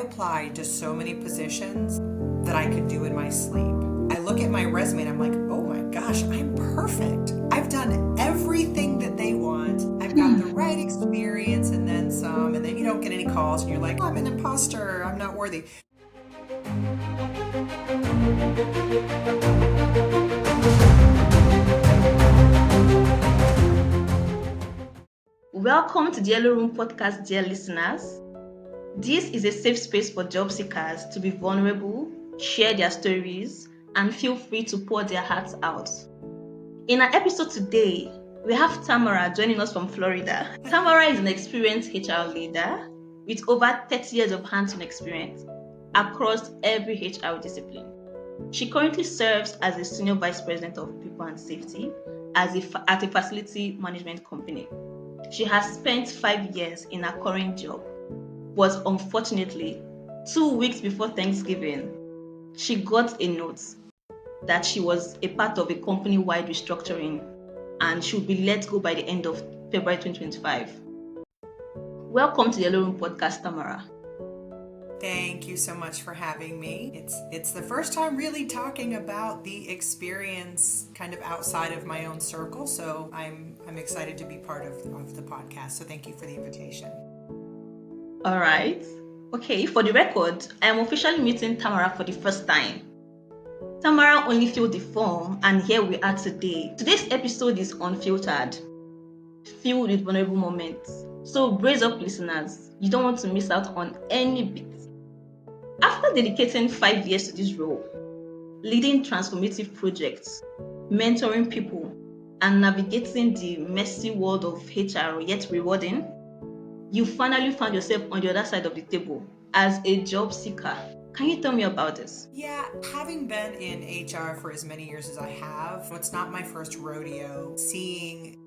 applied to so many positions that I could do in my sleep. I look at my resume and I'm like, oh my gosh, I'm perfect. I've done everything that they want. I've got the right experience and then some, and then you don't get any calls and you're like, oh, I'm an imposter, I'm not worthy. Welcome to the Yelo Room podcast, dear listeners. This is a safe space for job seekers to be vulnerable, share their stories, and feel free to pour their hearts out. In our episode today, we have Tamara joining us from Florida. Tamara is an experienced HR leader with over 30 years of hands-on experience across every HR discipline. She currently serves as a senior vice president of people and safety at a facility management company. She has spent 5 years in her current job, but unfortunately, 2 weeks before Thanksgiving, she got a note that she was a part of a company-wide restructuring and she will be let go by the end of February 2025. Welcome to the Yelo Room podcast, Tamara. Thank you so much for having me. It's the first time really talking about the experience kind of outside of my own circle, so I'm excited to be part of the podcast. So thank you for the invitation. All right. Okay, for the record, I am officially meeting Tamara for the first time. Tamara only filled the form, and here we are today. Today's episode is unfiltered, filled with vulnerable moments. So brace up, listeners. You don't want to miss out on any bit. After dedicating 5 years to this role, leading transformative projects, mentoring people, and navigating the messy world of HR yet rewarding, you finally found yourself on the other side of the table as a job seeker. Can you tell me about this? Yeah, having been in HR for as many years as I have, it's not my first rodeo seeing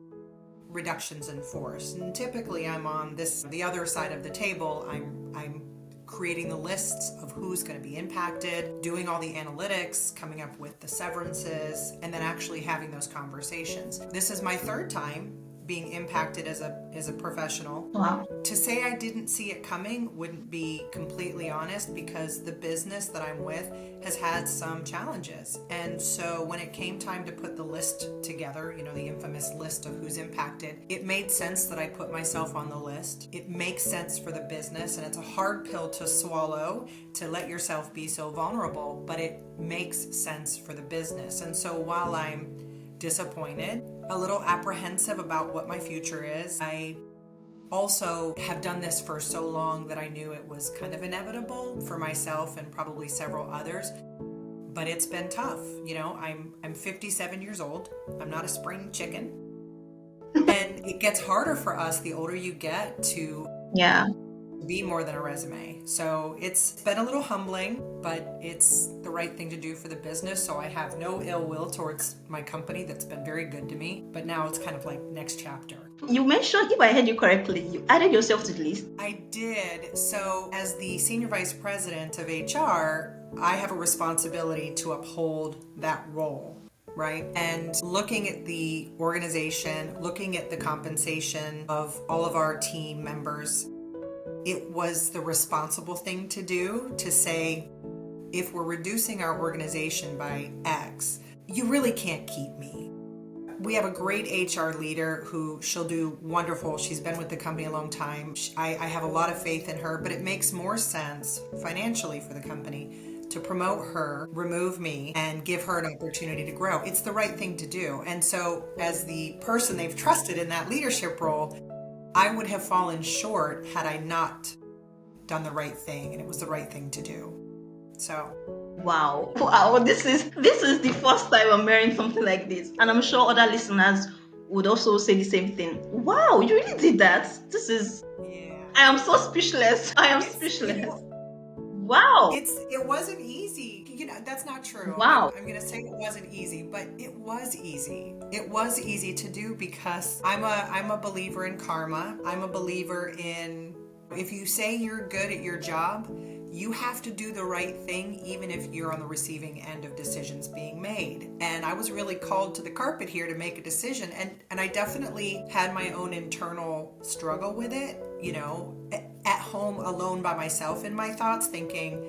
reductions in force. And typically I'm on the other side of the table. I'm creating the lists of who's going to be impacted, doing all the analytics, coming up with the severances, and then actually having those conversations. This is my third time being impacted as a professional. Wow. To say I didn't see it coming wouldn't be completely honest, because the business that I'm with has had some challenges. And so when it came time to put the list together, the infamous list of who's impacted, it made sense that I put myself on the list. It makes sense for the business, and it's a hard pill to swallow to let yourself be so vulnerable, but it makes sense for the business. And so while I'm disappointed, a little apprehensive about what my future is, I also have done this for so long that I knew it was kind of inevitable for myself and probably several others. But it's been tough. I'm 57 years old. I'm not a spring chicken. And it gets harder for us the older you get to be more than a resume. So it's been a little humbling, but it's the right thing to do for the business. So I have no ill will towards my company that's been very good to me. But now it's kind of like next chapter. You mentioned, if I heard you correctly, you added yourself to the list. I did. So as the senior vice president of HR, I have a responsibility to uphold that role, right? And looking at the organization, looking at the compensation of all of our team members, it was the responsible thing to do to say, if we're reducing our organization by X, you really can't keep me. We have a great HR leader who she'll do wonderful. She's been with the company a long time. I have a lot of faith in her, but it makes more sense financially for the company to promote her, remove me, and give her an opportunity to grow. It's the right thing to do. And so as the person they've trusted in that leadership role, I would have fallen short had I not done the right thing, and it was the right thing to do. So Wow, this is the first time I'm hearing something like this, and I'm sure other listeners would also say the same thing. Wow, you really did that. I am so speechless. Speechless. Wow. It wasn't easy. That's not true. Wow. I'm going to say it wasn't easy, but it was easy. It was easy to do because I'm a believer in karma. I'm a believer in, if you say you're good at your job, you have to do the right thing, even if you're on the receiving end of decisions being made. And I was really called to the carpet here to make a decision. And I definitely had my own internal struggle with it. At home alone by myself in my thoughts thinking,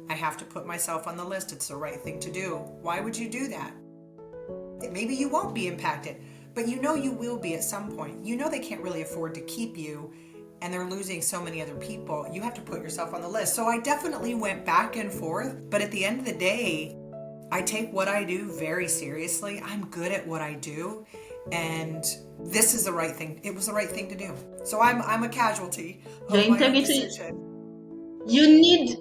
I have to put myself on the list. It's the right thing to do. Why would you do that? Maybe you won't be impacted, but you know you will be at some point. You know they can't really afford to keep you, and they're losing so many other people. You have to put yourself on the list. So I definitely went back and forth, but at the end of the day, I take what I do very seriously. I'm good at what I do, and this is the right thing. It was the right thing to do. So I'm a casualty of Your my own integrity, decision. you need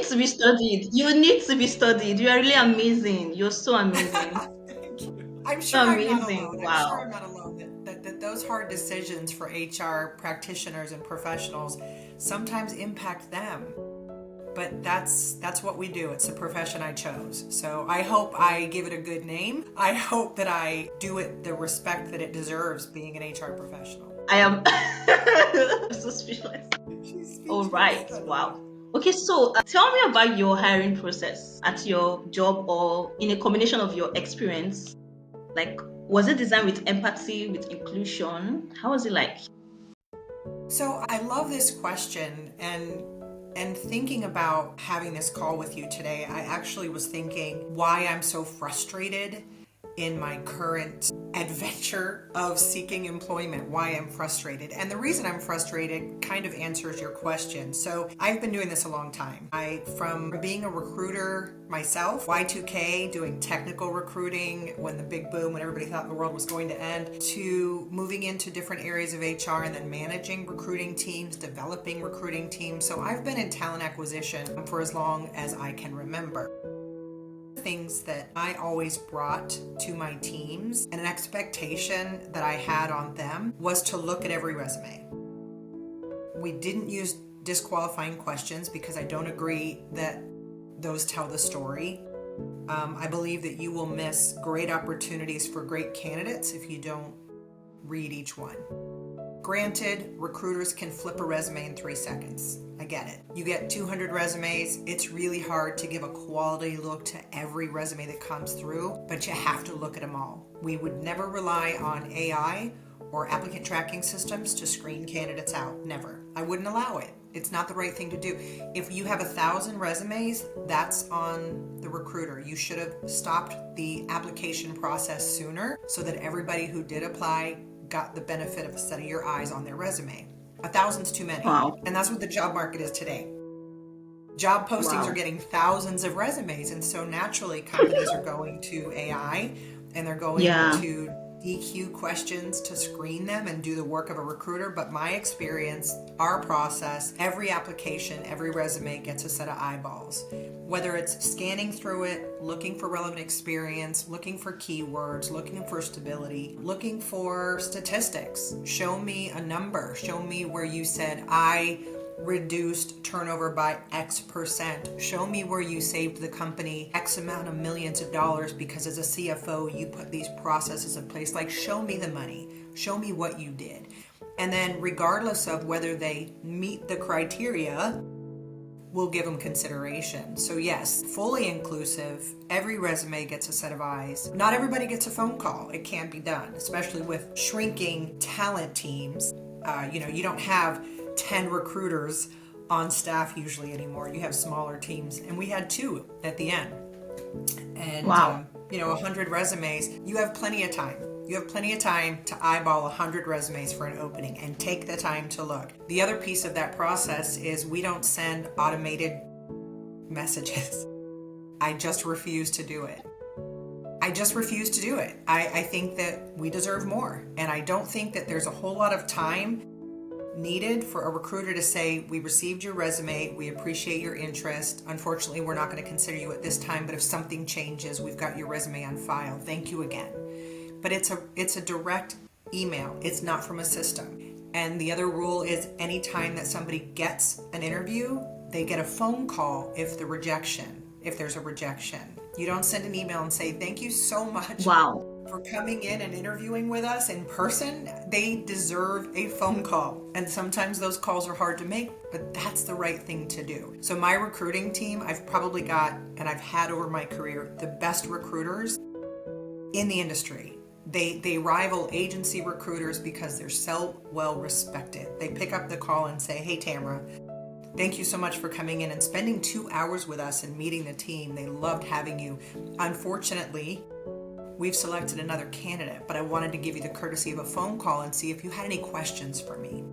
to be studied. You need to be studied. You are really amazing. You're so amazing. Thank you. I'm So sure I'm not amazing. alone. I'm sure I'm Wow. not alone. That those hard decisions for HR practitioners and professionals sometimes impact them. But that's what we do. It's the profession I chose. So I hope I give it a good name. I hope that I do it the respect that it deserves being an HR professional. I am I'm so speechless. She's All speechless. right. I love it. Wow. Okay, so tell me about your hiring process at your job or in a combination of your experience. Like, was it designed with empathy, with inclusion? How was it like? So I love this question, and thinking about having this call with you today, I actually was thinking why I'm so frustrated in my current adventure of seeking employment, why I'm frustrated. And the reason I'm frustrated kind of answers your question. So I've been doing this a long time. From being a recruiter myself, Y2K, doing technical recruiting when the big boom, when everybody thought the world was going to end, to moving into different areas of HR and then managing recruiting teams, developing recruiting teams. So I've been in talent acquisition for as long as I can remember. Things that I always brought to my teams and an expectation that I had on them was to look at every resume. We didn't use disqualifying questions because I don't agree that those tell the story. I believe that you will miss great opportunities for great candidates if you don't read each one. Granted, recruiters can flip a resume in 3 seconds. I get it. You get 200 resumes. It's really hard to give a quality look to every resume that comes through, but you have to look at them all. We would never rely on AI or applicant tracking systems to screen candidates out. Never. I wouldn't allow it. It's not the right thing to do. If you have 1,000 resumes, that's on the recruiter. You should have stopped the application process sooner so that everybody who did apply got the benefit of a set of your eyes on their resume. 1,000's too many. Wow. And that's what the job market is today. Job postings Wow. are getting thousands of resumes, and so naturally companies are going to AI and they're going Yeah. to DQ questions to screen them and do the work of a recruiter. But my experience, our process, every application, every resume gets a set of eyeballs. Whether it's scanning through it, looking for relevant experience, looking for keywords, looking for stability, looking for statistics. Show me a number. Show me where you said, I reduced turnover by X%. Show me where you saved the company X amount of millions of dollars because as a CFO, you put these processes in place. Like, show me the money. Show me what you did. And then regardless of whether they meet the criteria, we'll give them consideration. So yes, fully inclusive. Every resume gets a set of eyes. Not everybody gets a phone call. It can't be done, especially with shrinking talent teams. You don't have 10 recruiters on staff usually anymore. You have smaller teams, and we had 2 at the end. And Wow. 100 resumes. You have plenty of time. You have plenty of time to eyeball 100 resumes for an opening and take the time to look. The other piece of that process is we don't send automated messages. I just refuse to do it. I just refuse to do it. I think that we deserve more. And I don't think that there's a whole lot of time needed for a recruiter to say, we received your resume, we appreciate your interest. Unfortunately, we're not going to consider you at this time, but if something changes, we've got your resume on file. Thank you again. But it's a direct email. It's not from a system. And the other rule is anytime that somebody gets an interview, they get a phone call if there's a rejection. You don't send an email and say, thank you so much Wow. for coming in and interviewing with us in person. They deserve a phone call. And sometimes those calls are hard to make, but that's the right thing to do. So my recruiting team, I've probably got, and I've had over my career, the best recruiters in the industry. They rival agency recruiters because they're so well respected. They pick up the call and say, hey, Tamara, Thank you so much for coming in and spending 2 hours with us and meeting the team. They loved having you. Unfortunately, we've selected another candidate, but I wanted to give you the courtesy of a phone call and see if you had any questions for me.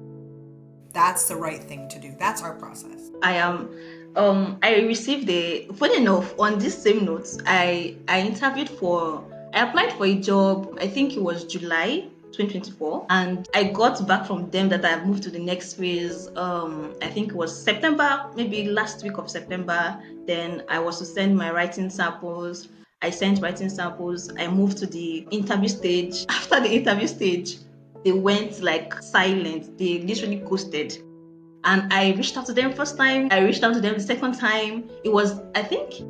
That's the right thing to do. That's our process. I received funny enough, on this same note, I applied for a job, I think it was July 2024, and I got back from them that I've moved to the next phase. I think it was September, maybe last week of September. Then I was to send my writing samples. I sent writing samples. I moved to the interview stage. After the interview stage, they went like silent. They literally ghosted. And I reached out to them first time. I reached out to them the second time. I think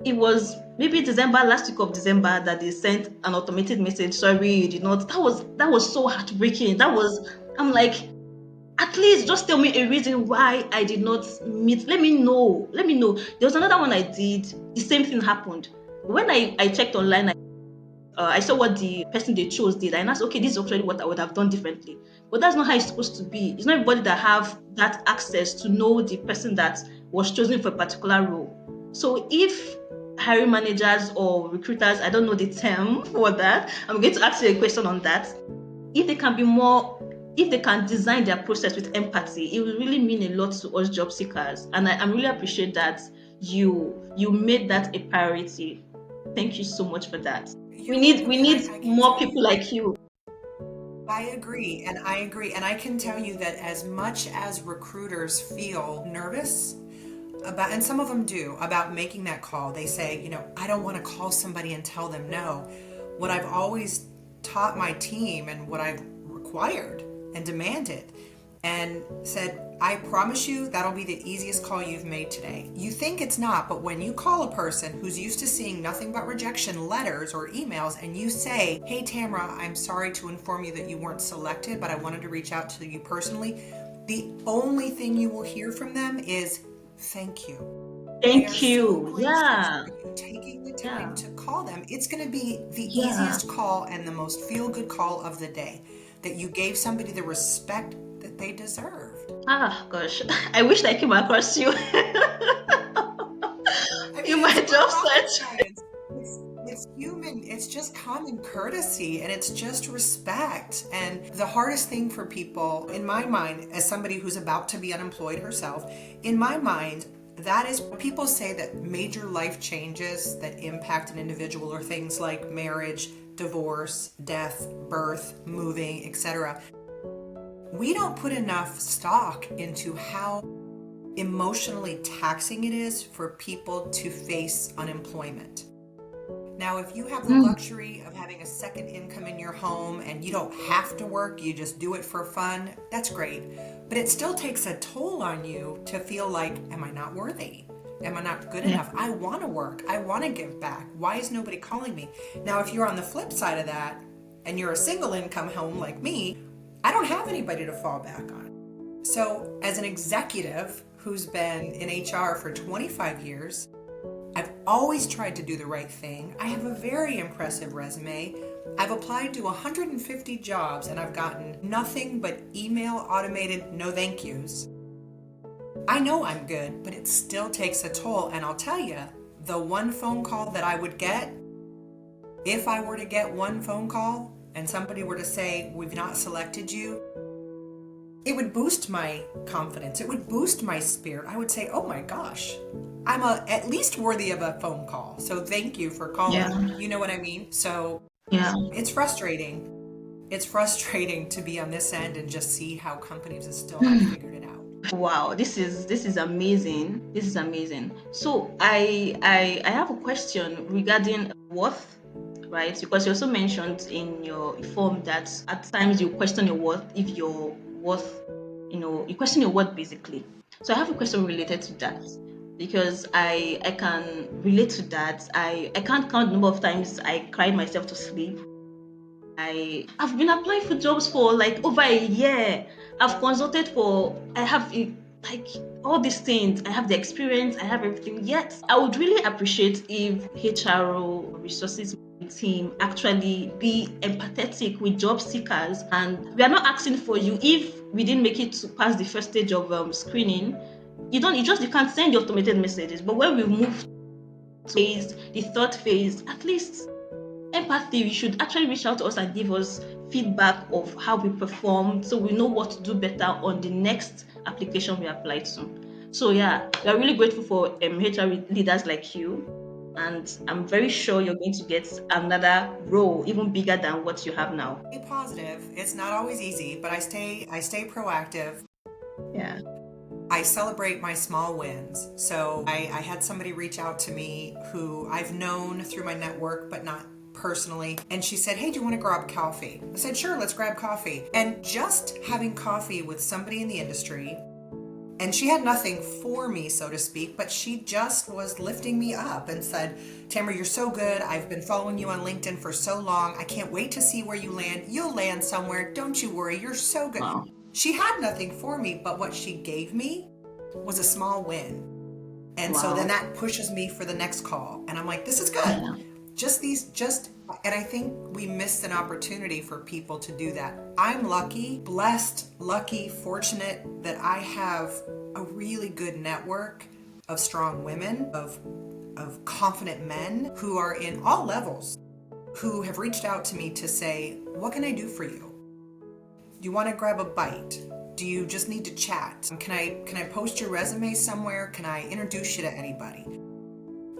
it was maybe December, last week of December, that they sent an automated message. Sorry, you did not. That was so heartbreaking. I'm like, at least just tell me a reason why I did not meet. Let me know. Let me know. There was another one I did. The same thing happened. When I checked online, I saw what the person they chose did, and I asked, okay, this is actually what I would have done differently. But that's not how it's supposed to be. It's not everybody that have that access to know the person that was chosen for a particular role. So if hiring managers or recruiters, I don't know the term for that, I'm going to ask you a question on that. If they can be more, if they can design their process with empathy, it will really mean a lot to us job seekers. And I really appreciate that you made that a priority. Thank you so much for that. You're We need welcome, we and need I can more tell people you, like you. I agree, and I agree, and I can tell you that as much as recruiters feel nervous about, and some of them do, about making that call, they say, I don't want to call somebody and tell them no. What I've always taught my team and what I've required and demanded and said, I promise you that'll be the easiest call you've made today. You think it's not, but when you call a person who's used to seeing nothing but rejection letters or emails and you say, hey Tamara, I'm sorry to inform you that you weren't selected, but I wanted to reach out to you personally, the only thing you will hear from them is thank you. They are Thank so you. grateful Yeah. for you taking the time Yeah. to call them. It's going to be the Yeah. easiest call and the most feel-good call of the day, that you gave somebody the respect that they deserved. Ah, gosh. I wish I came across you I in mean, my it's job not rocket search. science. It's human. It's just common courtesy and it's just respect. And the hardest thing for people, in my mind, as somebody who's about to be unemployed herself, in my mind, that is, people say that major life changes that impact an individual are things like marriage, divorce, death, birth, moving, etc. We don't put enough stock into how emotionally taxing it is for people to face unemployment. Now, if you have the Mm. luxury of having a second income in your home and you don't have to work, you just do it for fun, that's great. But it still takes a toll on you to feel like, am I not worthy? Am I not good Yeah. enough? I want to work. I want to give back. Why is nobody calling me? Now, if you're on the flip side of that and you're a single income home like me, I don't have anybody to fall back on. So, as an executive who's been in HR for 25 years, I've always tried to do the right thing. I have a very impressive resume. I've applied to 150 jobs and I've gotten nothing but email automated no thank yous. I know I'm good, but it still takes a toll. And I'll tell you, the one phone call that I would get, if I were to get one phone call and somebody were to say, we've not selected you, it would boost my confidence. It would boost my spirit. I would say, oh my gosh, I'm at least worthy of a phone call. So thank you for calling. Yeah. You know what I mean? So Yeah. it's frustrating. It's frustrating to be on this end and just see how companies have still not figured it out. Wow, this is amazing. This is amazing. So I have a question regarding worth, right? Because you also mentioned in your form that at times you question your worth, if your worth, you question your worth basically. So I have a question related to that because I can relate to that. I can't count the number of times I cried myself to sleep. I've been applying for jobs for like over a year. I've consulted for I have like all these things. I have the experience, I have everything. Yet I would really appreciate if HR resources team actually be empathetic with job seekers, and we are not asking for you if we didn't make it to pass the first stage of screening, you can't send your automated messages. But when we move to the third phase, at least empathy, you should actually reach out to us and give us feedback of how we performed, so we know what to do better on the next application we apply to. So yeah, we are really grateful for HR leaders like you, and I'm very sure you're going to get another role even bigger than what you have now. Be positive. It's not always easy, but I stay proactive. Yeah. I celebrate my small wins. So I had somebody reach out to me who I've known through my network, but not personally. And she said, "Hey, do you want to grab coffee?" I said, "Sure, let's grab coffee." And just having coffee with somebody in the industry, and she had nothing for me, so to speak, but she just was lifting me up and said, "Tamara, you're so good. I've been following you on LinkedIn for so long. I can't wait to see where you land. You'll land somewhere. Don't you worry. You're so good." Wow. She had nothing for me, but what she gave me was a small win. And so then that pushes me for the next call. And I'm like, this is good. Yeah. And I think we missed an opportunity for people to do that. I'm lucky, blessed, lucky, fortunate that I have a really good network of strong women, of confident men who are in all levels, who have reached out to me to say, "What can I do for you? Do you want to grab a bite? Do you just need to chat? Can I post your resume somewhere? Can I introduce you to anybody?"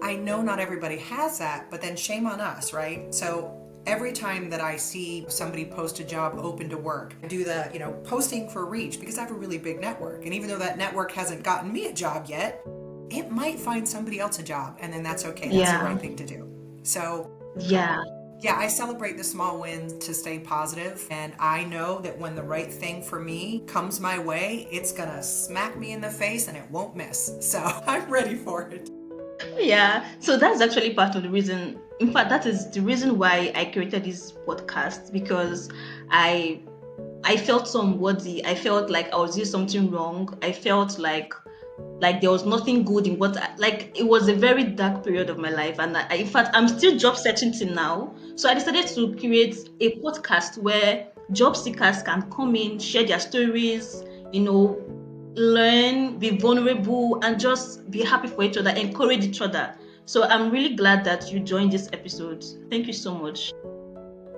I know not everybody has that, but then shame on us, right? So every time that I see somebody post a job open to work, I do the, posting for reach, because I have a really big network. And even though that network hasn't gotten me a job yet, it might find somebody else a job, and then that's okay. That's the right thing to do. So Yeah. yeah, I celebrate the small wins to stay positive, and I know that when the right thing for me comes my way, it's gonna smack me in the face and it won't miss. So I'm ready for it. Yeah, so that's actually part of the reason. In fact, that is the reason why I created this podcast, because I I felt so unworthy. I felt like I was doing something wrong. I felt like there was nothing good in like it was a very dark period of my life, and in fact I'm still job searching till now. So I decided to create a podcast where job seekers can come in, share their stories, learn, be vulnerable, and just be happy for each other, encourage each other. So I'm really glad that you joined this episode. Thank you so much.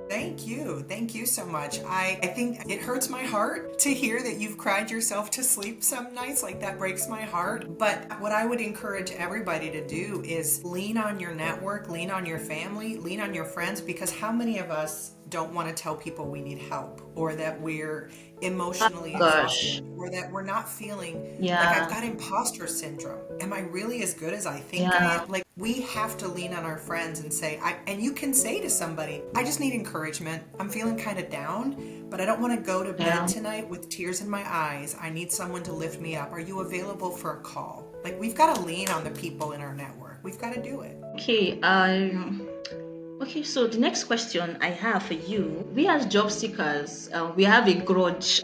Thank you. Thank you so much. I think it hurts my heart to hear that you've cried yourself to sleep some nights. Like, that breaks my heart. But what I would encourage everybody to do is lean on your network, lean on your family, lean on your friends, because how many of us don't want to tell people we need help, or that we're emotionally Gosh. exhausted, or that we're not feeling like, I've Yeah. got imposter syndrome. Am I really as good as I think I Yeah. am? Like, we have to lean on our friends and say, and you can say to somebody, "I just need encouragement. I'm feeling kind of down, but I don't want to go to bed Yeah. tonight with tears in my eyes. I need someone to lift me up. Are you available for a call?" Like, we've got to lean on the people in our network. We've got to do it. Okay, so the next question I have for you: we as job seekers, we have a grudge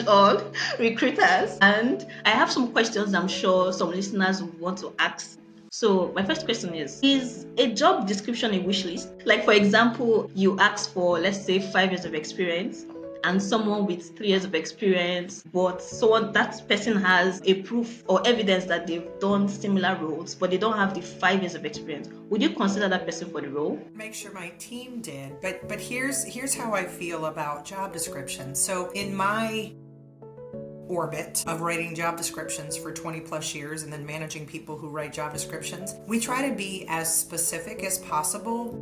on recruiters, and I have some questions I'm sure some listeners would want to ask. So my first question is a job description a wish list? Like, for example, you ask for, let's say, 5 years of experience, and someone with 3 years of experience, but that person has a proof or evidence that they've done similar roles, but they don't have the 5 years of experience. Would you consider that person for the role? Make sure my team did. But here's how I feel about job descriptions. So in my orbit of writing job descriptions for 20 plus years and then managing people who write job descriptions, we try to be as specific as possible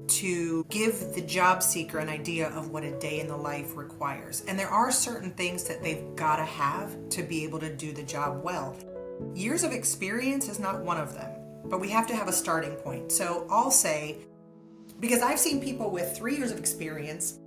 to give the job seeker an idea of what a day in the life requires. And there are certain things that they've got to have to be able to do the job well. Years of experience is not one of them, but we have to have a starting point. So I'll say, because I've seen people with 3 years of experience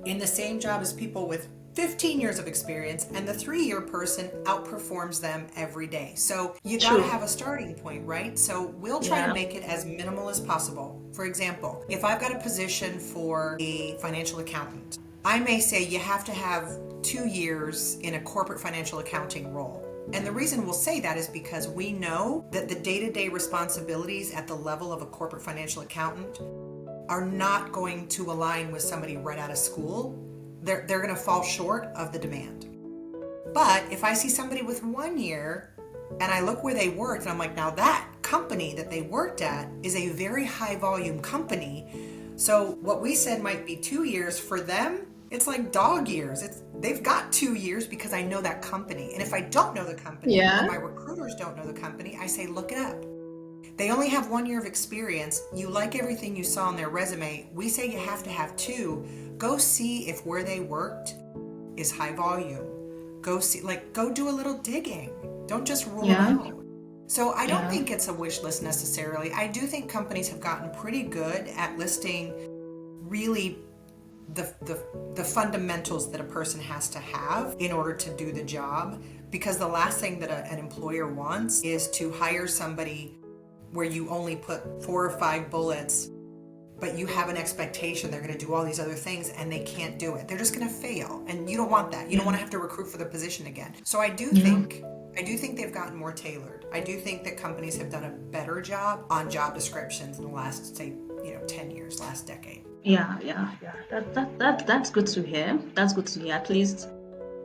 in the same job as people with 15 years of experience, and the 3-year person outperforms them every day. So you got to have a starting point, right? So we'll try to make it as minimal as possible. For example, if I've got a position for a financial accountant, I may say you have to have 2 years in a corporate financial accounting role. And the reason we'll say that is because we know that the day-to-day responsibilities at the level of a corporate financial accountant are not going to align with somebody right out of school. They're going to fall short of the demand. But if I see somebody with 1 year and I look where they worked and I'm like, now that company that they worked at is a very high volume company. So what we said might be 2 years, for them, it's like dog years. They've got 2 years because I know that company. And if I don't know the company, or my recruiters don't know the company, I say, look it up. They only have 1 year of experience. You like everything you saw on their resume. We say you have to have 2. Go see if where they worked is high volume. Go see, go do a little digging. Don't just rule them out. So I don't think it's a wish list necessarily. I do think companies have gotten pretty good at listing really the fundamentals that a person has to have in order to do the job. Because the last thing that an employer wants is to hire somebody where you only put 4 or 5 bullets, but you have an expectation they're going to do all these other things and they can't do it. They're just going to fail. And you don't want that. You don't want to have to recruit for the position again. So I do think they've gotten more tailored. I do think that companies have done a better job on job descriptions in the last, say, 10 years, last decade. Yeah. That's good to hear. That's good to hear. At least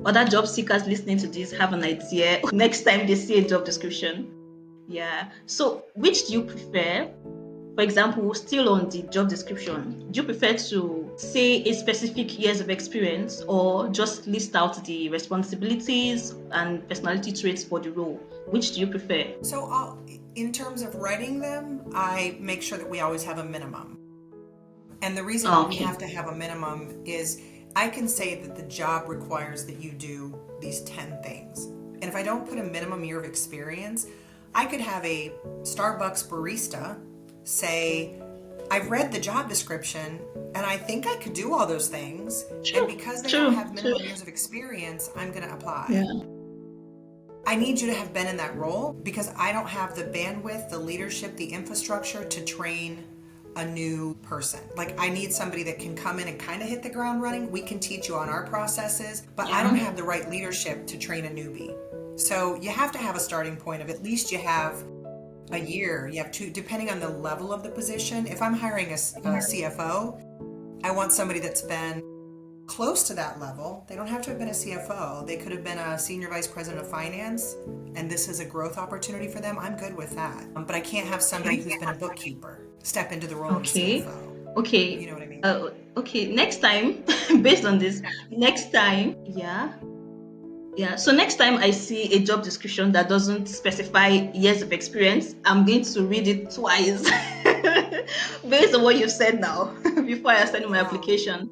other job seekers listening to this have an idea next time they see a job description. Yeah. So which do you prefer? For example, still on the job description, do you prefer to say a specific years of experience or just list out the responsibilities and personality traits for the role? Which do you prefer? So in terms of writing them, I make sure that we always have a minimum. And the reason we have to have a minimum is I can say that the job requires that you do these 10 things. And if I don't put a minimum year of experience, I could have a Starbucks barista say, I've read the job description and I think I could do all those things. And because they don't have minimum years of experience, I'm going to apply. Yeah. I need you to have been in that role because I don't have the bandwidth, the leadership, the infrastructure to train a new person. Like, I need somebody that can come in and kind of hit the ground running. We can teach you on our processes, but I don't have the right leadership to train a newbie. So you have to have a starting point of at least you have a year. You have 2, depending on the level of the position. If I'm hiring a CFO, I want somebody that's been close to that level. They don't have to have been a CFO. They could have been a senior vice president of finance, and this is a growth opportunity for them. I'm good with that. But I can't have somebody who's been a bookkeeper step into the role of a CFO. Okay. You know what I mean? Okay. Next time, based on this, next time, so next time I see a job description that doesn't specify years of experience, I'm going to read it twice based on what you've said now before I send my application.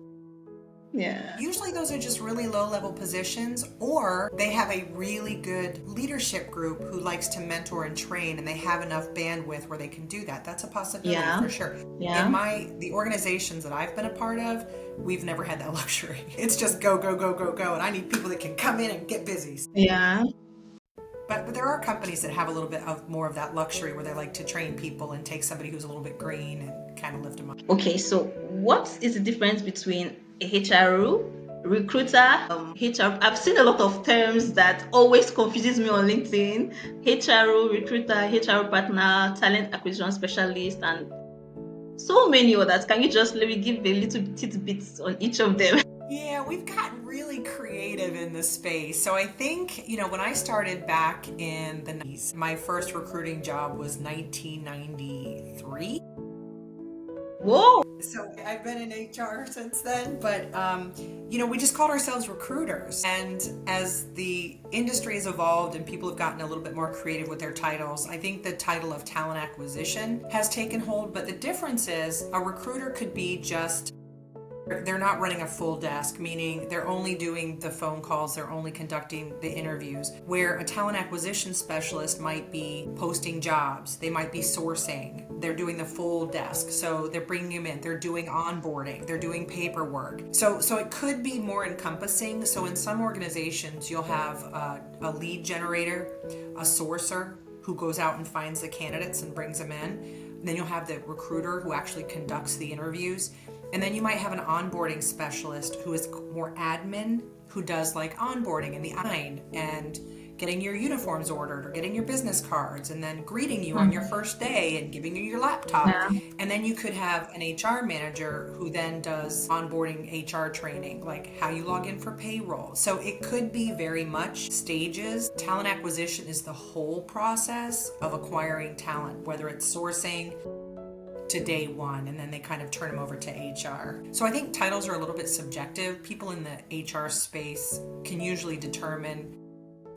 Yeah. Usually those are just really low-level positions, or they have a really good leadership group who likes to mentor and train, and they have enough bandwidth where they can do that. That's a possibility for sure. Yeah. In the organizations that I've been a part of, we've never had that luxury. It's just go, and I need people that can come in and get busy. Yeah. But there are companies that have a little bit of more of that luxury where they like to train people and take somebody who's a little bit green and kind of lift them up. Okay, so what is the difference between a HRO, recruiter, HR? I've seen a lot of terms that always confuses me on LinkedIn. HRO, recruiter, HR partner, talent acquisition specialist, and so many others. Can you just let me give a little tidbits on each of them? Yeah, we've gotten really creative in this space. So I think, when I started back in the 90s, my first recruiting job was 1993. Whoa! So I've been in HR since then, but, we just called ourselves recruiters. And as the industry has evolved and people have gotten a little bit more creative with their titles, I think the title of talent acquisition has taken hold. But the difference is a recruiter could be they're not running a full desk, meaning they're only doing the phone calls, they're only conducting the interviews, where a talent acquisition specialist might be posting jobs, they might be sourcing, they're doing the full desk. So they're bringing them in, they're doing onboarding, they're doing paperwork. So it could be more encompassing. So in some organizations, you'll have a lead generator, a sourcer who goes out and finds the candidates and brings them in. And then you'll have the recruiter who actually conducts the interviews. And then you might have an onboarding specialist who is more admin, who does like onboarding and the and getting your uniforms ordered or getting your business cards and then greeting you on your first day and giving you your laptop. Yeah. And then you could have an HR manager who then does onboarding HR training, like how you log in for payroll. So it could be very much stages. Talent acquisition is the whole process of acquiring talent, whether it's sourcing to day one, and then they kind of turn them over to HR. So I think titles are a little bit subjective. People in the HR space can usually determine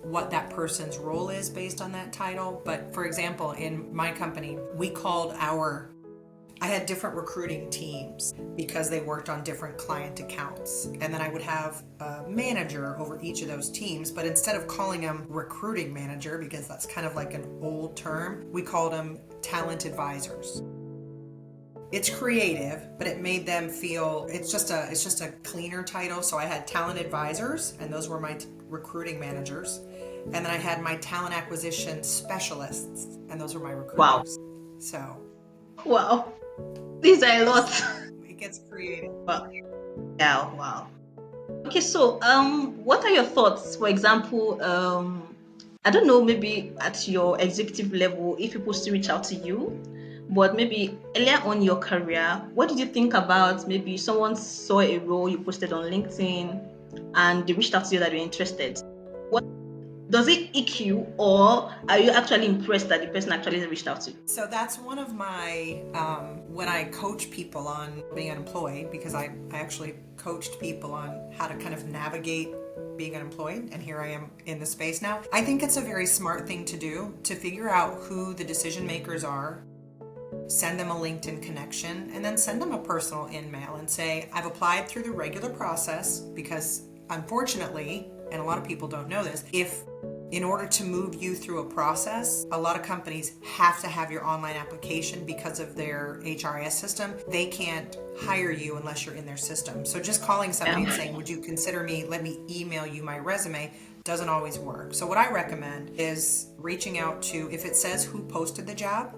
what that person's role is based on that title. But for example, in my company, I had different recruiting teams because they worked on different client accounts. And then I would have a manager over each of those teams. But instead of calling them recruiting manager, because that's kind of like an old term, we called them talent advisors. It's creative, but it made them feel it's just a cleaner title. So I had talent advisors, and those were my recruiting managers. And then I had my talent acquisition specialists, and those were my recruiters. Wow. So Wow. These are a lot. it gets creative. Wow. Yeah, wow. Okay, so what are your thoughts? For example, I don't know, maybe at your executive level, if people still reach out to you, but maybe earlier on in your career, what did you think about maybe someone saw a role you posted on LinkedIn and they reached out to you that you're interested? What does it ick you, or are you actually impressed that the person actually reached out to you? So that's one of my, when I coach people on being unemployed, because I actually coached people on how to kind of navigate being unemployed, and here I am in the space now. I think it's a very smart thing to do, to figure out who the decision makers are, send them a LinkedIn connection, and then send them a personal email and say, I've applied through the regular process, because unfortunately, and a lot of people don't know this, in order to move you through a process, a lot of companies have to have your online application because of their HRIS system. They can't hire you unless you're in their system. So just calling somebody and saying, would you consider me, let me email you my resume, doesn't always work. So what I recommend is reaching out to, if it says who posted the job,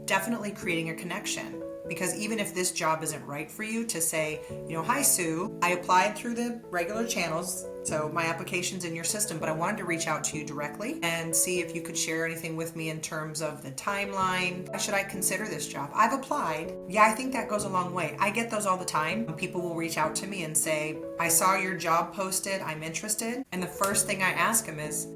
definitely creating a connection. Because even if this job isn't right for you, to say, hi Sue, I applied through the regular channels, so my application's in your system, but I wanted to reach out to you directly and see if you could share anything with me in terms of the timeline. Why should I consider this job? I've applied. Yeah, I think that goes a long way. I get those all the time. People will reach out to me and say, I saw your job posted, I'm interested. And the first thing I ask them is,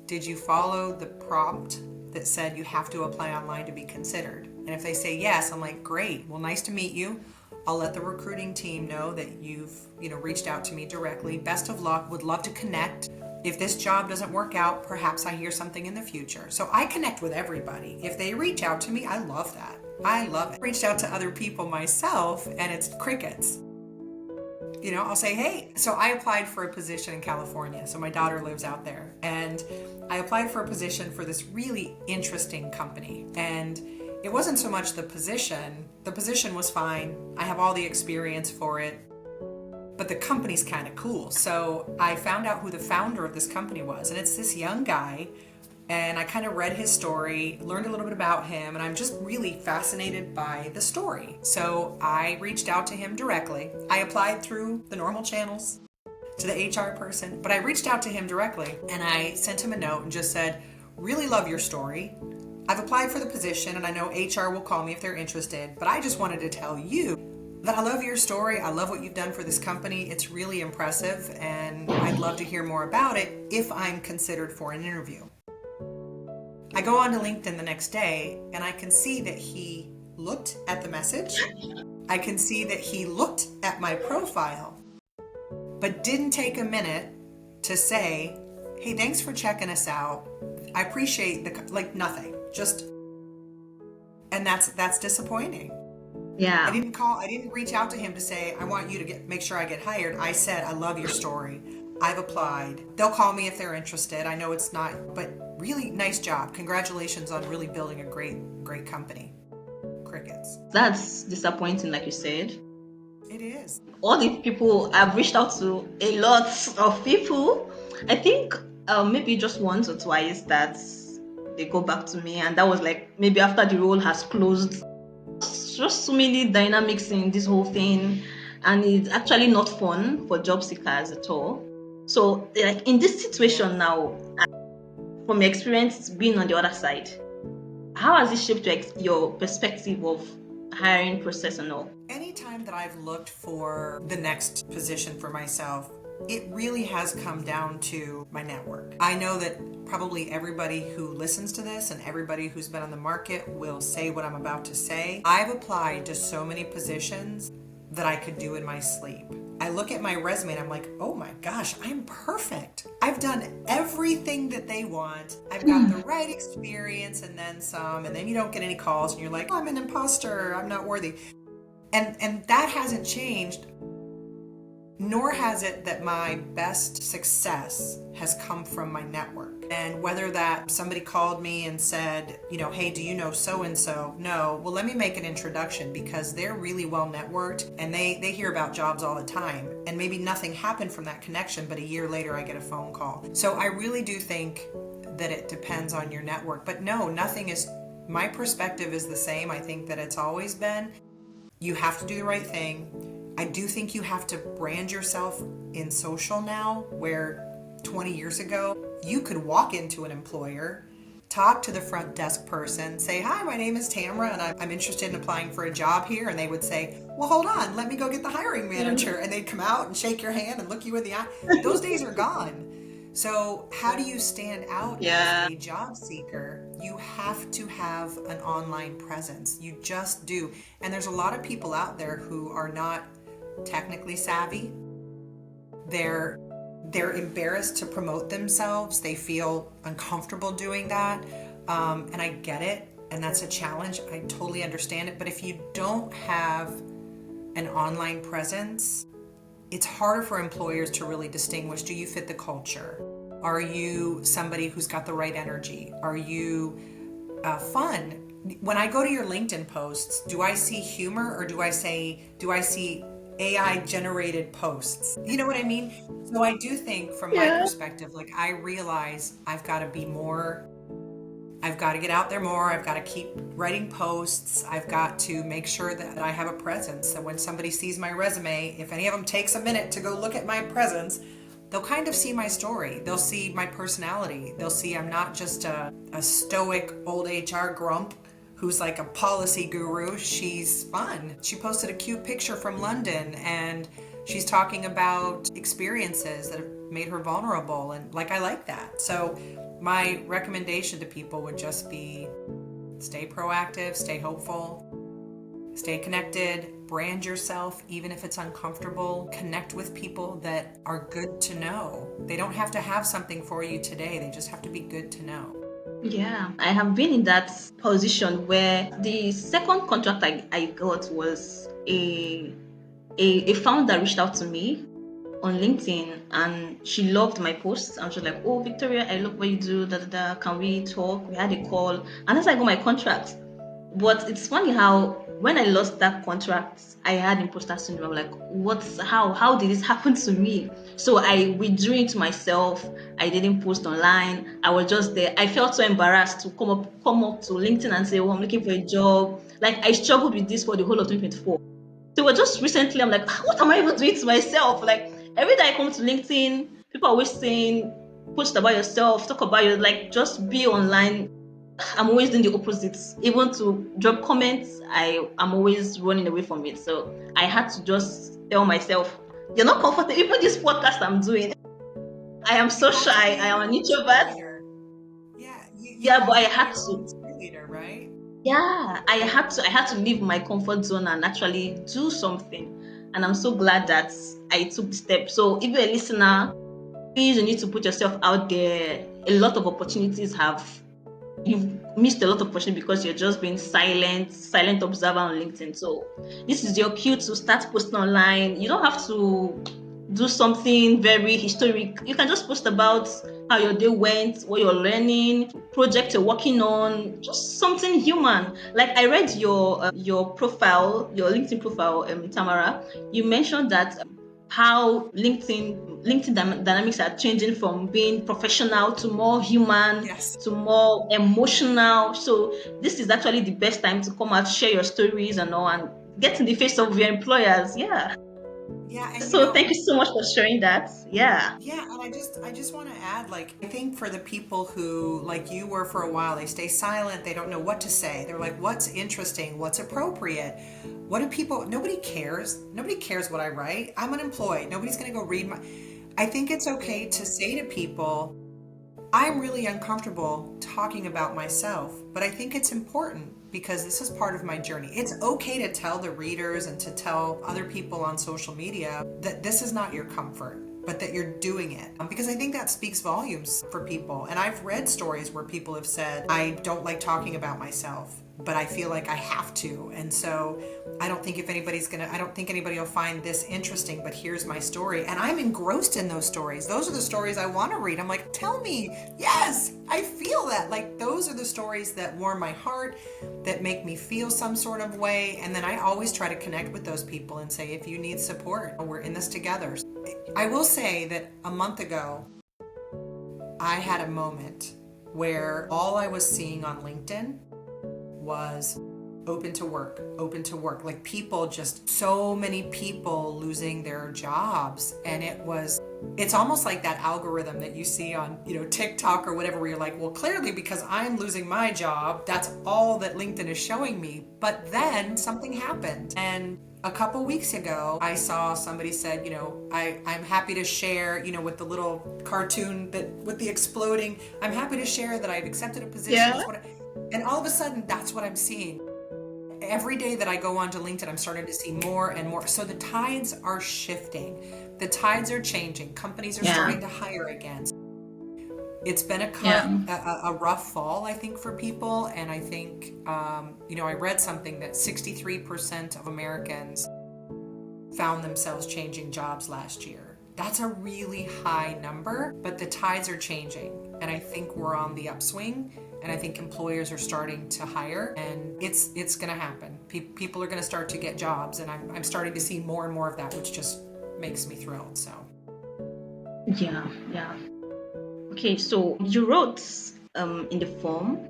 did you follow the prompt that said you have to apply online to be considered? And if they say yes, I'm like, great, well, nice to meet you. I'll let the recruiting team know that you've, reached out to me directly. Best of luck, would love to connect. If this job doesn't work out, perhaps I hear something in the future. So I connect with everybody. If they reach out to me, I love that. I love it. I reached out to other people myself, and it's crickets. I'll say, hey, so I applied for a position in California. So my daughter lives out there, and I applied for a position for this really interesting company. And it wasn't so much the position. The position was fine. I have all the experience for it, but the company's kind of cool. So I found out who the founder of this company was, and it's this young guy. And I kind of read his story, learned a little bit about him, and I'm just really fascinated by the story. So I reached out to him directly. I applied through the normal channels to the HR person, but I reached out to him directly, and I sent him a note and just said, really love your story. I've applied for the position, and I know HR will call me if they're interested, but I just wanted to tell you that I love your story. I love what you've done for this company. It's really impressive, and I'd love to hear more about it if I'm considered for an interview. I go on to LinkedIn the next day, and I can see that he looked at the message. I can see that he looked at my profile, but didn't take a minute to say, hey, thanks for checking us out. I appreciate nothing. And that's disappointing. Yeah. I didn't reach out to him to say, I want you to make sure I get hired. I said, I love your story. I've applied. They'll call me if they're interested. I know it's not, but really nice job. Congratulations on really building a great company. Crickets. That's disappointing, like you said. It is. All the people, I've reached out to a lot of people. I think maybe just once or twice that they go back to me, and that was like maybe after the role has closed. Just so many dynamics in this whole thing, and it's actually not fun for job seekers at all. So like in this situation now, from your experience being on the other side, how has it shaped your perspective of hiring process and all? Anytime that I've looked for the next position for myself, it really has come down to my network. I know that probably everybody who listens to this and everybody who's been on the market will say what I'm about to say. I've applied to so many positions that I could do in my sleep. I look at my resume and I'm like, oh my gosh, I'm perfect. I've done everything that they want. I've got the right experience and then some, and then you don't get any calls and you're like, oh, I'm an imposter, I'm not worthy. And that hasn't changed, nor has it that my best success has come from my network. And whether that somebody called me and said, hey, do you know so-and-so? No. Well, let me make an introduction, because they're really well networked and they hear about jobs all the time. And maybe nothing happened from that connection, but a year later I get a phone call. So I really do think that it depends on your network. But no, my perspective is the same. I think that it's always been, you have to do the right thing. I do think you have to brand yourself in social now, where 20 years ago, you could walk into an employer, talk to the front desk person, say, hi, my name is Tamara, and I'm interested in applying for a job here. And they would say, well, hold on, let me go get the hiring manager. And they'd come out and shake your hand and look you in the eye. Those days are gone. So how do you stand out as a job seeker? You have to have an online presence. You just do. And there's a lot of people out there who are not technically savvy. They're embarrassed to promote themselves. They feel uncomfortable doing that. And I get it. And that's a challenge. I totally understand it. But if you don't have an online presence, it's harder for employers to really distinguish. Do you fit the culture? Are you somebody who's got the right energy? Are you fun? When I go to your LinkedIn posts, do I see humor, or do I see AI generated posts? You know what I mean? So I do think, from my perspective, like, I realize I've got to get out there more. I've got to keep writing posts. I've got to make sure that I have a presence. So when somebody sees my resume, if any of them takes a minute to go look at my presence, they'll kind of see my story. They'll see my personality. They'll see I'm not just a stoic old HR grump who's like a policy guru. She's fun. She posted a cute picture from London, and she's talking about experiences that have made her vulnerable. And I like that. So my recommendation to people would just be, stay proactive, stay hopeful, stay connected, brand yourself, even if it's uncomfortable. Connect with people that are good to know. They don't have to have something for you today. They just have to be good to know. Yeah, I have been in that position where the second contract I got was a founder reached out to me on LinkedIn, and she loved my posts, and she was like, oh, Victoria, I love what you do, can we talk? We had a call, and that's how I got my contract. But it's funny how when I lost that contract, I had imposter syndrome. Like, how did this happen to me? So I withdrew into myself. I didn't post online. I was just there. I felt so embarrassed to come up to LinkedIn and say, oh, I'm looking for a job. Like, I struggled with this for the whole of 2024. So just recently, I'm like, what am I even doing to myself? Like, every time I come to LinkedIn, people are always saying, post about yourself, talk about your, like, just be online. I'm always doing the opposite. Even to drop comments, I'm always running away from it. So I had to just tell myself, you're not comfortable. Even this podcast I'm doing, I am so shy. I am an introvert. Yeah, But I have to be had your to. own cheerleader, right? Yeah, I had to leave my comfort zone and actually do something. And I'm so glad that I took the step. So if you're a listener, please, you need to put yourself out there. A lot of opportunities you've missed a lot of opportunity because you're just being silent observer on LinkedIn. So this is your cue to start posting online. You don't have to do something very historic. You can just post about how your day went, what you're learning, project you're working on, just something human. Like, I read your profile, your LinkedIn profile, Tamara. You mentioned that how LinkedIn dynamics are changing from being professional to more human, Yes. to more emotional. So this is actually the best time to come out, share your stories and all, and get in the face of your employers. Yeah. Yeah, and So thank you so much for sharing that. Yeah. yeah, and I just want to add, like, I think for the people who, like you were for a while, they stay silent, they don't know what to say. They're like, what's interesting? What's appropriate? What do people, nobody cares. Nobody cares what I write. I'm unemployed. Nobody's going to go read my, I think it's okay to say to people, I'm really uncomfortable talking about myself, but I think it's important because this is part of my journey. It's okay to tell the readers and to tell other people on social media that this is not your comfort, but that you're doing it. Because I think that speaks volumes for people. And I've read stories where people have said, I don't like talking about myself, but I feel like I have to. And so I don't think I don't think anybody will find this interesting, but here's my story. And I'm engrossed in those stories. Those are the stories I want to read. I'm like, tell me, yes, I feel that. Like, those are the stories that warm my heart, that make me feel some sort of way. And then I always try to connect with those people and say, if you need support, we're in this together. I will say that a month ago, I had a moment where all I was seeing on LinkedIn was open to work, open to work. Like, people, just so many people losing their jobs. And it's almost like that algorithm that you see on, TikTok or whatever, where you're like, well, clearly because I'm losing my job, that's all that LinkedIn is showing me. But then something happened. And a couple weeks ago, I saw somebody said, I'm happy to share, with the little cartoon with the exploding, I'm happy to share that I've accepted a position. Yeah. And all of a sudden, that's what I'm seeing. Every day that I go onto LinkedIn, I'm starting to see more and more. So the tides are shifting. The tides are changing. Companies are starting to hire again. It's been a rough fall, I think, for people. And I think, I read something that 63% of Americans found themselves changing jobs last year. That's a really high number, but the tides are changing. And I think we're on the upswing. And I think employers are starting to hire, and it's going to happen. People are going to start to get jobs, and I'm starting to see more and more of that, which just makes me thrilled. So Yeah. Okay, so you wrote in the form,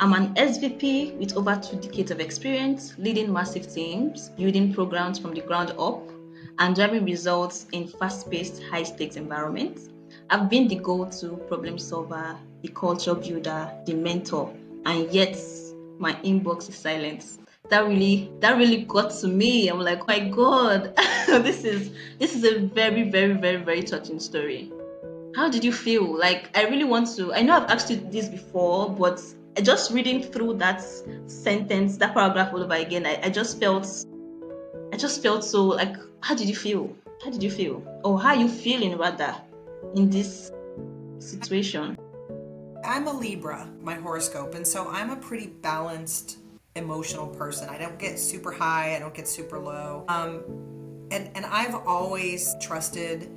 I'm an SVP with over 2 decades of experience leading massive teams, building programs from the ground up, and driving results in fast-paced, high-stakes environments. I've been the go-to problem solver, the culture builder, the mentor, and yet my inbox is silent. That really got to me. I'm like, oh my God, this is a very, very, very, very touching story. How did you feel? Like, I really want to. I know I've asked you this before, but just reading through that sentence, that paragraph all over again, I just felt so like. How did you feel? How did you feel? Or how are you feeling rather in this situation? I'm a Libra, my horoscope, and so I'm a pretty balanced emotional person. I don't get super high, I don't get super low. And I've always trusted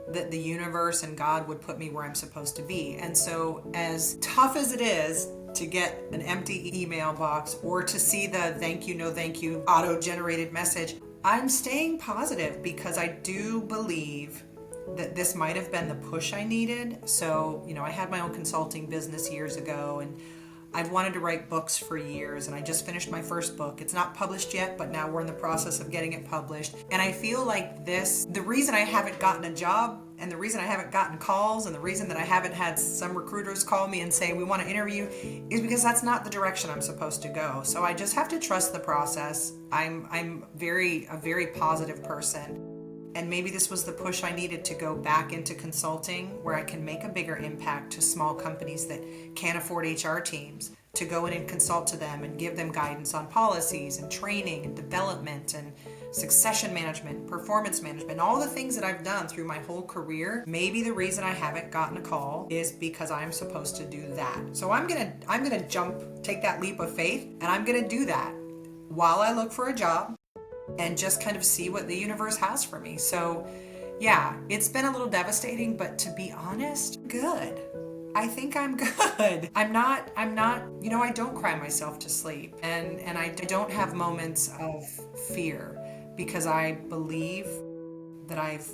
that the universe and God would put me where I'm supposed to be. And so, as tough as it is to get an empty email box or to see the thank you, no thank you auto-generated message, I'm staying positive because I do believe that this might have been the push I needed. So, I had my own consulting business years ago, and I've wanted to write books for years, and I just finished my first book. It's not published yet, but now we're in the process of getting it published. And I feel like the reason I haven't gotten a job, and the reason I haven't gotten calls, and the reason that I haven't had some recruiters call me and say, we want to interview, is because that's not the direction I'm supposed to go. So I just have to trust the process. I'm a very positive person. And maybe this was the push I needed to go back into consulting, where I can make a bigger impact to small companies that can't afford HR teams, to go in and consult to them and give them guidance on policies and training and development and succession management, performance management, all the things that I've done through my whole career. Maybe the reason I haven't gotten a call is because I'm supposed to do that. So I'm gonna take that leap of faith, and I'm gonna do that while I look for a job and just kind of see what the universe has for me. So yeah, it's been a little devastating, but to be honest, good. I think I'm good. I'm not, I don't cry myself to sleep, and I don't have moments of fear, because I believe that I've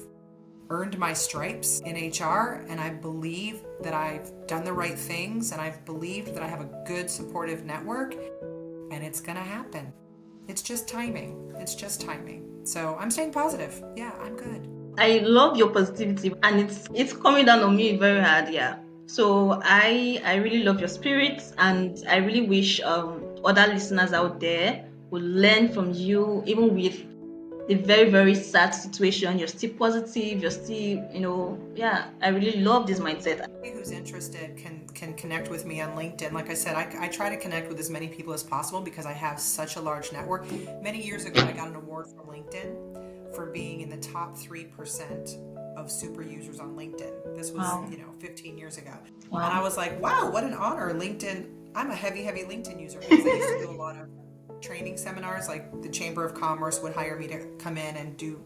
earned my stripes in HR, and I believe that I've done the right things, and I've believed that I have a good supportive network, and it's gonna happen. It's just timing. So I'm staying positive. Yeah, I'm good. I love your positivity, and it's coming down on me very hard, yeah. So I really love your spirit, and I really wish other listeners out there would learn from you, even with the very, very sad situation. You're still positive, you're still, yeah, I really love this mindset. Who's interested can connect with me on LinkedIn. Like I said, I try to connect with as many people as possible because I have such a large network. Many years ago, I got an award from LinkedIn for being in the top 3% of super users on LinkedIn. This was, Wow. 15 years ago. Wow. And I was like, wow, what an honor. LinkedIn, I'm a heavy LinkedIn user because I used to do a lot of training seminars. Like the Chamber of Commerce would hire me to come in and do,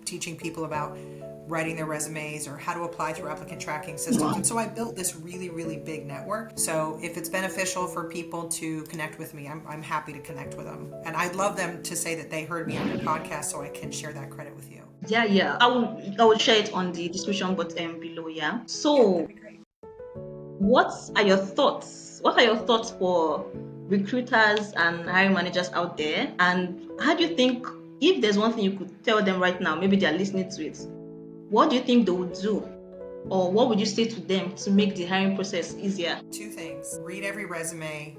teaching people about writing their resumes or how to apply through applicant tracking systems. Wow. And so I built this really, really big network. So if it's beneficial for people to connect with me, I'm happy to connect with them. And I'd love them to say that they heard me on your podcast so I can share that credit with you. Yeah. I will share it on the description button below, yeah. Yeah, So that'd be great. what are your thoughts? What are your thoughts for recruiters and hiring managers out there? And how do you think, if there's one thing you could tell them right now, maybe they're listening to it, what do you think they would do? Or what would you say to them to make the hiring process easier? 2 things. Read every resume,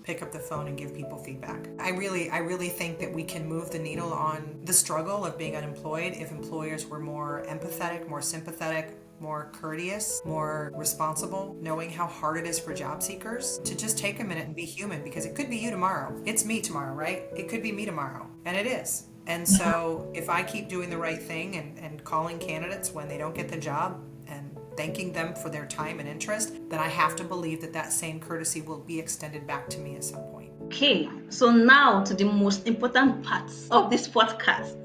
pick up the phone and give people feedback. I really think that we can move the needle on the struggle of being unemployed if employers were more empathetic, more sympathetic, more courteous, more responsible, knowing how hard it is for job seekers to just take a minute and be human, because it could be you tomorrow. It's me tomorrow, right? It could be me tomorrow. And it is. And so if I keep doing the right thing and calling candidates when they don't get the job and thanking them for their time and interest, then I have to believe that same courtesy will be extended back to me at some point. Okay, so now to the most important parts of this podcast.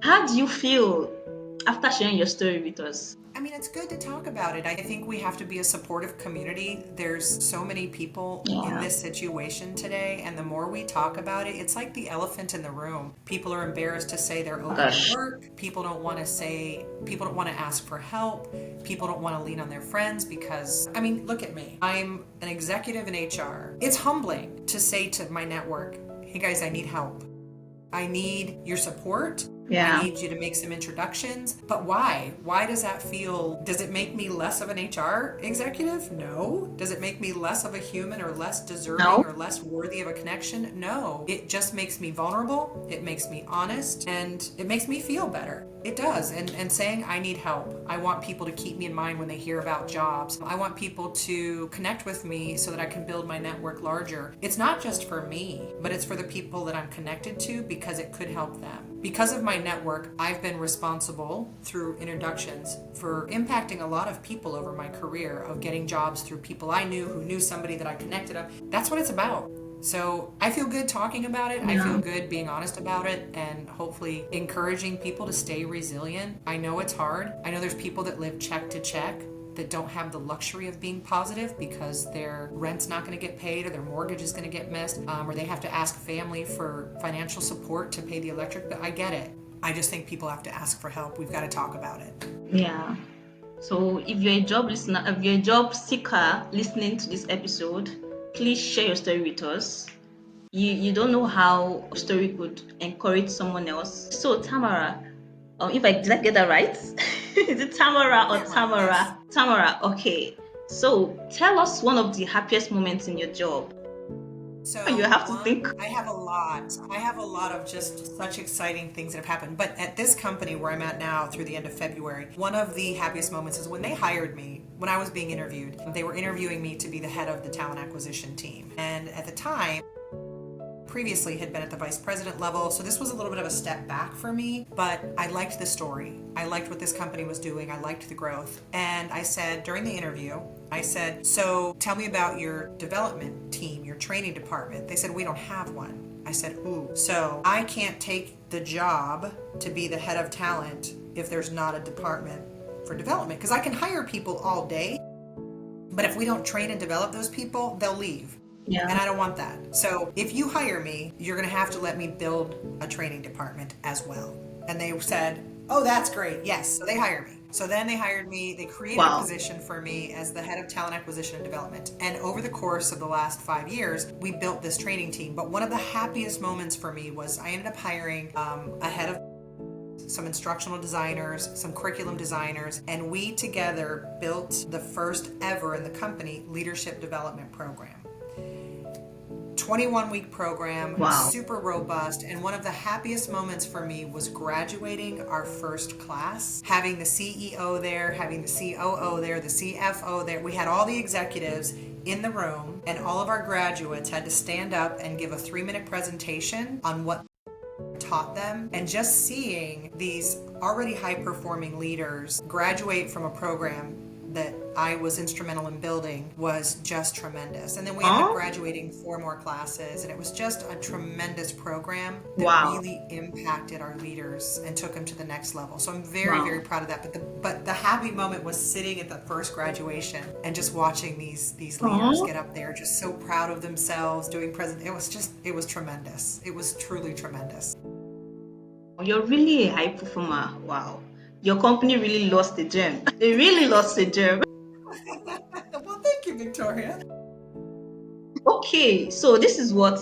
How do you feel after sharing your story with us? I mean, it's good to talk about it. I think we have to be a supportive community. There's so many people in this situation today, and the more we talk about it, it's like the elephant in the room. People are embarrassed to say they're open to work. People don't want to ask for help. People don't want to lean on their friends because, I mean, look at me. I'm an executive in HR. It's humbling to say to my network, hey guys, I need help. I need your support. Yeah. I need you to make some introductions. But why? Why does that feel? Does it make me less of an HR executive? No. Does it make me less of a human or less deserving or less worthy of a connection? No. It just makes me vulnerable. It makes me honest, and it makes me feel better. It does. And saying I need help. I want people to keep me in mind when they hear about jobs. I want people to connect with me so that I can build my network larger. It's not just for me, but it's for the people that I'm connected to because it could help them. Because of my network, I've been responsible through introductions for impacting a lot of people over my career, of getting jobs through people I knew who knew somebody that I connected up. That's what it's about. So I feel good talking about it. I feel good being honest about it and hopefully encouraging people to stay resilient. I know it's hard. I know there's people that live check to check that don't have the luxury of being positive because their rent's not going to get paid or their mortgage is going to get missed, or they have to ask family for financial support to pay the electric bill. I get it. I just think people have to ask for help. We've got to talk about it. Yeah. So if you're a job listener, if you're a job seeker listening to this episode, please share your story with us. You don't know how a story could encourage someone else. So Tamara, did I get that right? Is it Tamara or Tamara? Yes. Tamara, okay. So tell us one of the happiest moments in your job. So you have to think. I have a lot of just such exciting things that have happened. But at this company where I'm at now through the end of February, one of the happiest moments is when they hired me, when I was being interviewed. They were interviewing me to be the head of the talent acquisition team. And at the time, previously had been at the vice president level, so this was a little bit of a step back for me, but I liked the story. I liked what this company was doing. I liked the growth. And I said during the interview, so tell me about your development team, your training department. They said, we don't have one. I said, ooh, so I can't take the job to be the head of talent if there's not a department for development, because I can hire people all day, but if we don't train and develop those people, they'll leave. Yeah. And I don't want that. So if you hire me, you're going to have to let me build a training department as well. And they said, oh, that's great. Yes. So they hired me. So then they hired me, they created a Wow. position for me as the head of talent acquisition and development. And over the course of the last 5 years, we built this training team. But one of the happiest moments for me was I ended up hiring a head of some instructional designers, some curriculum designers, and we together built the first ever in the company leadership development program. 21-week program, Wow. super robust, and one of the happiest moments for me was graduating our first class, having the CEO there, having the COO there, the CFO there. We had all the executives in the room, and all of our graduates had to stand up and give a 3-minute presentation on what taught them. And just seeing these already high-performing leaders graduate from a program that I was instrumental in building was just tremendous. And then we ended up graduating 4 more classes, and it was just a tremendous program that really impacted our leaders and took them to the next level. So I'm very, very proud of that. But the happy moment was sitting at the first graduation and just watching these leaders get up there, just so proud of themselves, doing present. It was tremendous. It was truly tremendous. You're really a high performer. Wow. Your company really lost the gem. They really lost the gem. Well, thank you, Victoria. Okay, so this is what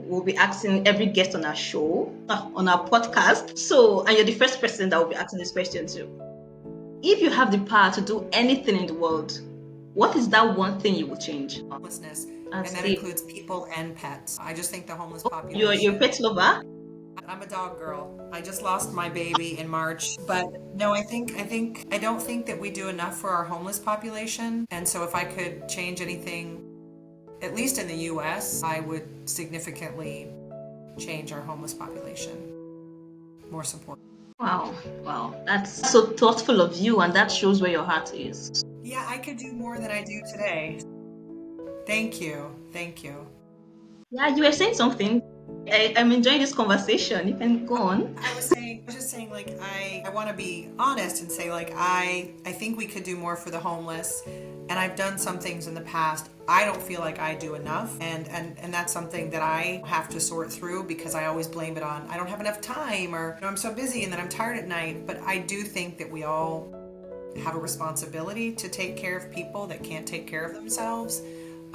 we'll be asking every guest on our show, on our podcast. So, and you're the first person that will be asking this question to. If you have the power to do anything in the world, what is that one thing you will change? Homelessness, That's and that deep. includes people and pets. I just think the homeless You're population. a pet lover? I'm a dog girl. I just lost my baby in March, but no, I don't think that we do enough for our homeless population. And so if I could change anything, at least in the US, I would significantly change our homeless population. More support. Wow. That's so thoughtful of you, and that shows where your heart is. Yeah, I could do more than I do today. Thank you. Yeah, you were saying something. I'm enjoying this conversation. You can go on. I was just saying, like, I want to be honest and say, like, I think we could do more for the homeless, and I've done some things in the past. I don't feel like I do enough, and that's something that I have to sort through, because I always blame it on I don't have enough time, or I'm so busy and then I'm tired at night. But I do think that we all have a responsibility to take care of people that can't take care of themselves.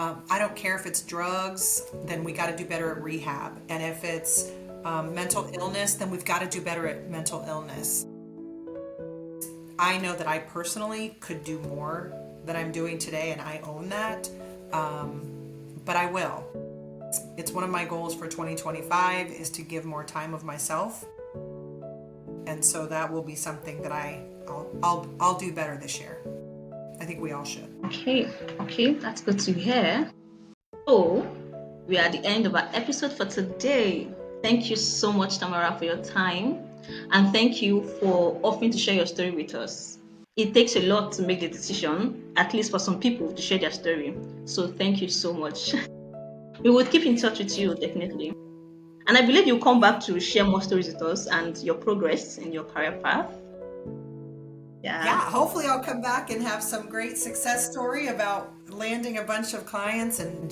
I don't care if it's drugs, then we got to do better at rehab. And if it's mental illness, then we've got to do better at mental illness. I know that I personally could do more than I'm doing today, and I own that. But I will. It's one of my goals for 2025 is to give more time of myself. And so that will be something that I'll do better this year. I think we all should. Okay, that's good to hear. So, we are at the end of our episode for today. Thank you so much, Tamara, for your time. And thank you for offering to share your story with us. It takes a lot to make the decision, at least for some people, to share their story. So, thank you so much. We will keep in touch with you, definitely. And I believe you'll come back to share more stories with us and your progress in your career path. Yeah, hopefully I'll come back and have some great success story about landing a bunch of clients and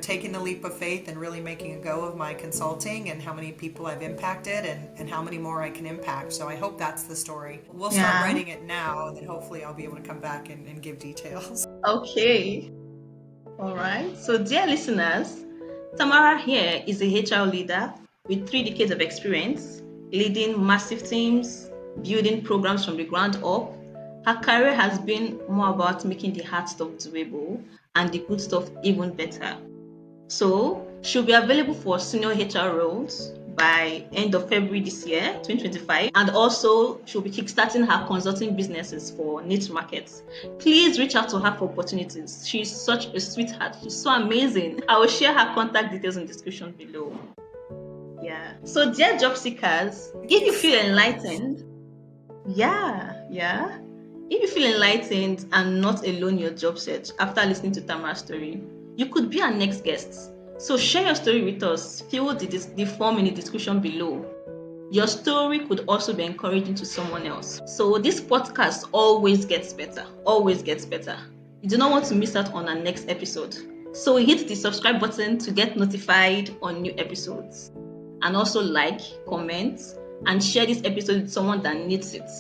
taking the leap of faith and really making a go of my consulting, and how many people I've impacted and how many more I can impact. So I hope that's the story. We'll start writing it now, and then hopefully I'll be able to come back and give details. Okay. All right. So, dear listeners, Tamara here is a HR leader with 3 decades of experience leading massive teams, building programs from the ground up. Her career has been more about making the hard stuff doable and the good stuff even better. So, she'll be available for senior HR roles by end of February this year, 2025. And also, she'll be kickstarting her consulting businesses for niche markets. Please reach out to her for opportunities. She's such a sweetheart. She's so amazing. I will share her contact details in the description below. Yeah. So, dear job seekers, if you feel enlightened, if you feel enlightened and not alone in your job search after listening to Tamara's story, you could be our next guest. So share your story with us. Fill the form in the description below. Your story could also be encouraging to someone else. So this podcast always gets better. You do not want to miss out on our next episode. So hit the subscribe button to get notified on new episodes. And also like, comment, and share this episode with someone that needs it.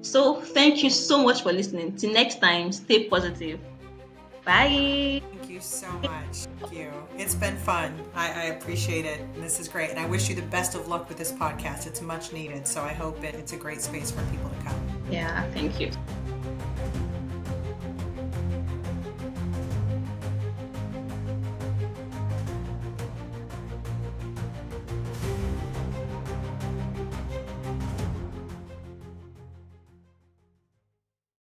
So thank you so much for listening. Till next time, stay positive. Bye. Thank you so much. Thank you. It's been fun. I appreciate it. And this is great. And I wish you the best of luck with this podcast. It's much needed. So I hope it's a great space for people to come. Yeah, thank you.